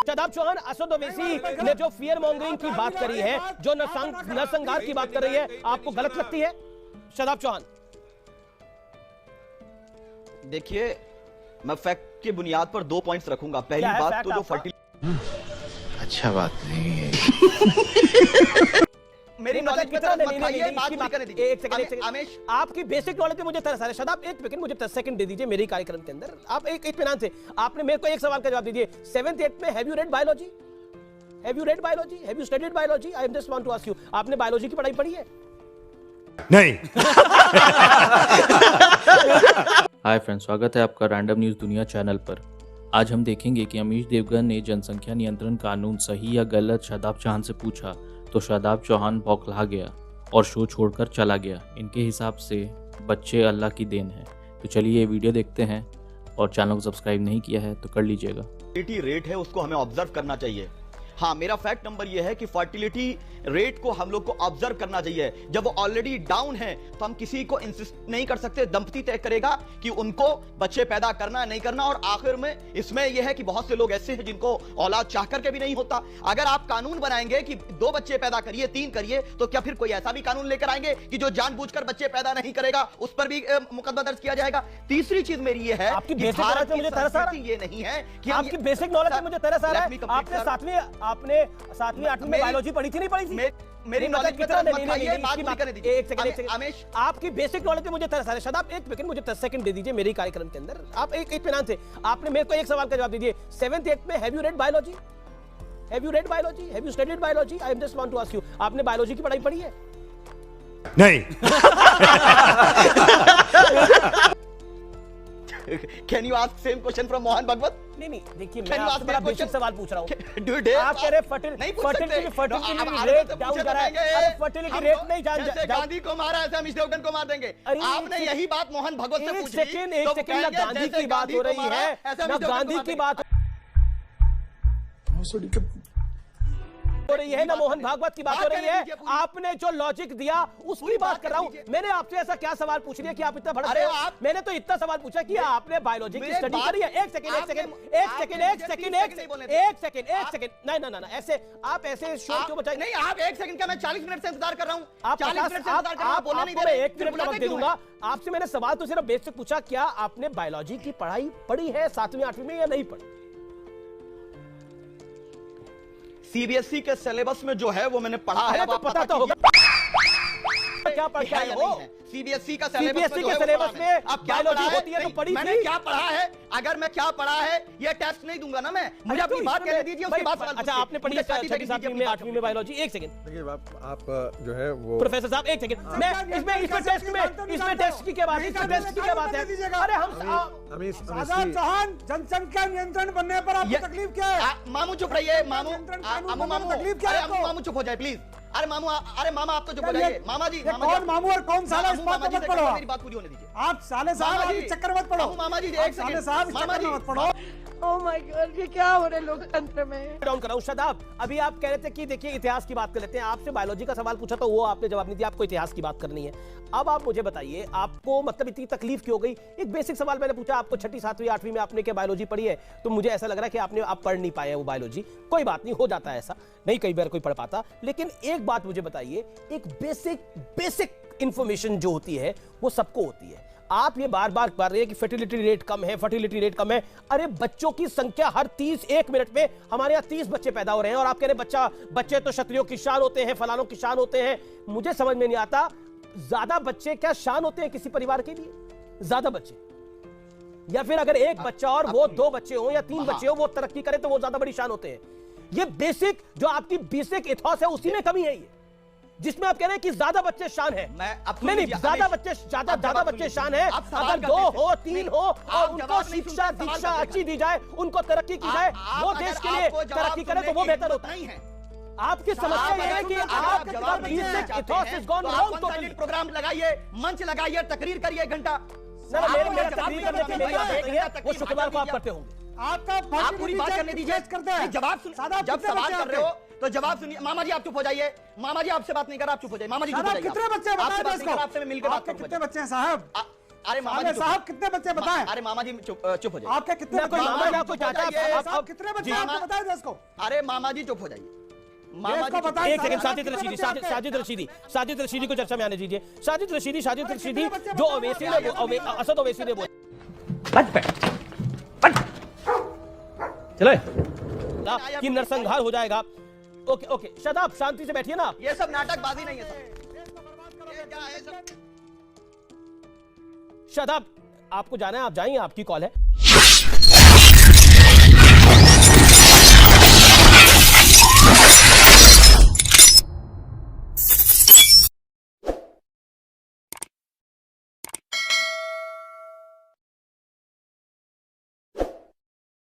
शादाब चौहान, असद ओवैसी ने जो fear mongering की बात करी है, जो नरसंहार की बात कर रही है, आपको गलत लगती है शादाब चौहान? देखिए, मैं फैक्ट की बुनियाद पर 2 पॉइंट्स रखूंगा। पहली बात तो जो फर्टिलिटी, अच्छा बात नहीं है। मेरी नॉलेज में तरस मत खाइए, बात पूरी करने दीजिए। एक सेकंड आमेश, आपकी बेसिक नॉलेज में मुझे तरस आ रहा है। शादाब एक सेकंड, मुझे 10 सेकंड दे दीजिए मेरे कार्यक्रम के अंदर। आप एक इत्मीनान से आपने मेरे को एक सवाल का जवाब दीजिए। 7th 8th में have you read biology? Have you read biology? Have you studied biology? I am just want to ask you, आपने बायोलॉजी की पढ़ाई पढ़ी है? नहीं। हाय फ्रेंड्स, स्वागत है आपका रैंडम न्यूज़ दुनिया चैनल पर। आज हम देखेंगे कि अमीश देवगन ने जनसंख्या नियंत्रण कानून सही या गलत शादाब चौहान से पूछा तो शादाब चौहान बौखला गया और शो छोड़कर चला गया। इनके हिसाब से बच्चे अल्लाह की देन है। तो चलिए ये वीडियो देखते हैं, और चैनल को सब्सक्राइब नहीं किया है तो कर लीजिएगा। फर्टिलिटी रेट है उसको हमें ऑब्जर्व करना चाहिए। हाँ, मेरा फैक्ट नंबर यह है कि फर्टिलिटी रेट को हम लोग को ऑब्जर्व करना चाहिए। जब वो ऑलरेडी डाउन है तो हम किसी को इंसिस्ट नहीं कर सकते। दंपति तय करेगा कि उनको बच्चे पैदा करना नहीं करना। और आखिर में इसमें यह है कि बहुत से लोग ऐसे हैं जिनको औलाद चाह करके भी नहीं होता। अगर आप कानून बनाएंगे कि 2 बच्चे पैदा करिए, 3 करिए, तो क्या फिर कोई ऐसा भी कानून लेकर आएंगे कि जो जानबूझकर बच्चे पैदा नहीं करेगा उस पर भी मुकदमा दर्ज किया जाएगा? तीसरी चीज मेरी यह है, आपकी बेसिक नॉलेज में मुझे तरस आ रहा है। ये नहीं है कि आपकी बेसिक नॉलेज में मुझे तरस आ रहा है। आपने 7वीं 8वीं में बायोलॉजी पढ़ी थी नहीं पढ़ी थी? मेरी नॉलेज की तरफ मत खाइए, बात पूरी करने दीजिए। एक सेकंड आमेश, आपकी बेसिक नॉलेज में मुझे तरस आ रहा है। शादाब एक सेकंड, मुझे 10 सेकंड दे दीजिए मेरे कार्यक्रम के अंदर। आप एक इत्मीनान से आपने मेरे को एक सवाल का जवाब दीजिए। 7th 8th में have you read biology? Have you read biology? Have you studied biology? I am just want to ask you, आपने बायोलॉजी की पढ़ाई पढ़ी है? नहीं। Can you ask same question from Mohan भगवत? नहीं, देखिए मैं आपसे बड़ा बेसिक सवाल पूछ रहा हूँ। आप कह रहे फर्टिलिटी रेट डाउन जा रहा है। अरे फर्टिलिटी रेट नहीं जान जैसे गांधी को मारा ऐसे अमीश देवगन को मार देंगे। आपने यही बात मोहन भगवत से पूछी। एक सेकंड, ना गांधी की बात हो रही है, ना गांधी की बात हो रही है, ना मोहन भागवत की बात हो रही है। आपने जो लॉजिक दिया उसकी बात कर रहा हूं। मैंने आपसे ऐसा क्या सवाल पूछ लिया कि आप इतना भड़क रहे हो? मैंने तो इतना सवाल पूछा कि आपने बायोलॉजी की स्टडी करी है। एक सेकंड, ना ऐसे आप ऐसे शोर क्यों बचाएंगे? नहीं, आप 1 सेकंड का, मैं 40 मिनट से इंतजार कर रहा हूं। आप 40 मिनट से इंतजार कर रहा हूं, बोलने नहीं दे रहे। 1 मिनट का वक्त दे दूंगा। आपसे मैंने सवाल तो सिर्फ बेसिक पूछा, क्या आपने बायोलॉजी की पढ़ाई पढ़ी है 7वीं 8वीं में या नहीं पढ़ी? सीबीएसई के सिलेबस में जो है वो मैंने पढ़ा है। तो पता तो होगा क्या पढ़ के आए हो? सीबीएसई का सीबीएसई के सिलेबस में बायोलॉजी होती है तो पढ़ी थी। मैंने क्या पढ़ा है? अगर मैं क्या पढ़ा है ये टेस्ट नहीं दूंगा ना मैं। मुझे अपनी बात कहने दीजिए, उसके बाद सवाल। अच्छा, आपने पढ़ी है 7वीं 8वीं में बायोलॉजी? एक सेकंड देखिए, आप जो है वो प्रोफेसर साहब, एक सेकंड, मैं इसमें टेस्ट की क्या बात है? इसमें टेस्ट की क्या बात है? अरे हम शादाब चौहान, जनसंख्या नियंत्रण बनने पर आपको तकलीफ क्या है? मामू चुप रहिए। मामू तकलीफ क्या है? मामू चुप हो जाए प्लीज। अरे मामू, अरे मामा आप तो चुप हो जाइए। मामा जी, कौन मामू और कौन साला, इस बात को मत पढ़ो। मेरी बात पूरी होने दीजिए। आप साले साहब इस चक्कर मत पढ़ो। मामा जी, एक साले साहब इस चक्कर में मत पढ़ो। ओह माय गॉड, ये क्या हो रहा है लोकतंत्र में? डाउन कर रहा हूं। शादाब, अभी आप कह रहे थे कि देखिए इतिहास की बात कर लेते हैं। आपसे बायोलॉजी का सवाल पूछा तो वो आपने जवाब नहीं दिया, आपको इतिहास की बात करनी है। अब आप मुझे बताइए, आपको मतलब इतनी तकलीफ क्यों हो गई? एक बेसिक सवाल मैंने पूछा, आपको 6ठी 7वीं 8वीं में आपने क्या बायोलॉजी पढ़ी है? तो मुझे ऐसा लग रहा है कि आप पढ़ नहीं पाए वो बायोलॉजी। कोई बात नहीं, हो जाता है ऐसा, नहीं कई बार कोई पढ़ पाता। लेकिन एक बात मुझे बताइए, एक बेसिक इंफॉर्मेशन जो होती है वो सबको होती है। आप ये बार बार कह रहे हैं कि फर्टिलिटी रेट कम है, फर्टिलिटी रेट कम है। अरे बच्चों की संख्या हर 1 मिनट में हमारे यहाँ 30 बच्चे पैदा हो रहे हैं, और आप कह रहे बच्चे तो क्षत्रियों की शान होते हैं, फलानों की शान होते हैं। मुझे समझ में नहीं आता, ज्यादा बच्चे क्या शान होते हैं किसी परिवार के लिए? ज्यादा बच्चे, या फिर अगर एक बच्चा और वो 2 बच्चे हो या 3 बच्चे हो, वो तरक्की करे तो वो ज्यादा बड़ी शान होते हैं? ये बेसिक जो आपकी बेसिक इथॉस है उसी में कमी है ये, जिसमें आप कह रहे हैं कि ज्यादा बच्चे शान है। नहीं, ज्यादा बच्चे शान है। अगर 2 हो 3 हो और उनको शिक्षा दीक्षा अच्छी दी जाए, उनको तरक्की की जाए, वो देश के लिए तरक्की करे तो वो बेहतर होता है। आपकी समस्या ये है कि आपका basic ethos is gone wrong totally. Programme लगाइए, मंच लगाइए, तकरीर करिए 1 घंटा। मेरा तकरीर करने की मेरी बात नहीं है, वो शुक्रवार को आप करते होंगे। आप पूरी बात करने दीजिए। जवाब जब सवाल कर रहे हो तो जवाब सुनिए। मामा जी आप चुप हो जाइए। मामा जी आपसे बात नहीं कर रहा, आप चुप हो जाइए। मामा जी चुप हो जाइए। कितने बच्चे बताएं इसको? आपसे मैं मिलकर बात करूंगा। कितने बच्चे हैं साहब? अरे मामा जी साहब कितने बच्चे बताएं? अरे मामा जी चुप हो जाइए। आपके कितने मैं कोई बच्चे? मामा, मैं कोई चाचा, साहब कितने बच्चे आपको बताएं देश को? अरे मामा जी चुप हो जाइए। मामा देश जी को चुप- बताएं एक सेकंड, साहब, साजिद कितने रशीदी, बच्चे आपके? साजिद रशीदी को चर्चा में आने दीजिए। साजिद रशीदी जो ओवैसी ने, असद ओवैसी ने चले बोला कि नरसंहार हो जाएगा। ओके ओके, शादाब शांति से बैठिए ना। ये सब नाटकबाजी नहीं है सर। ये क्या है सब? शादाब आपको जाना है, आप जाइए, आपकी कॉल है।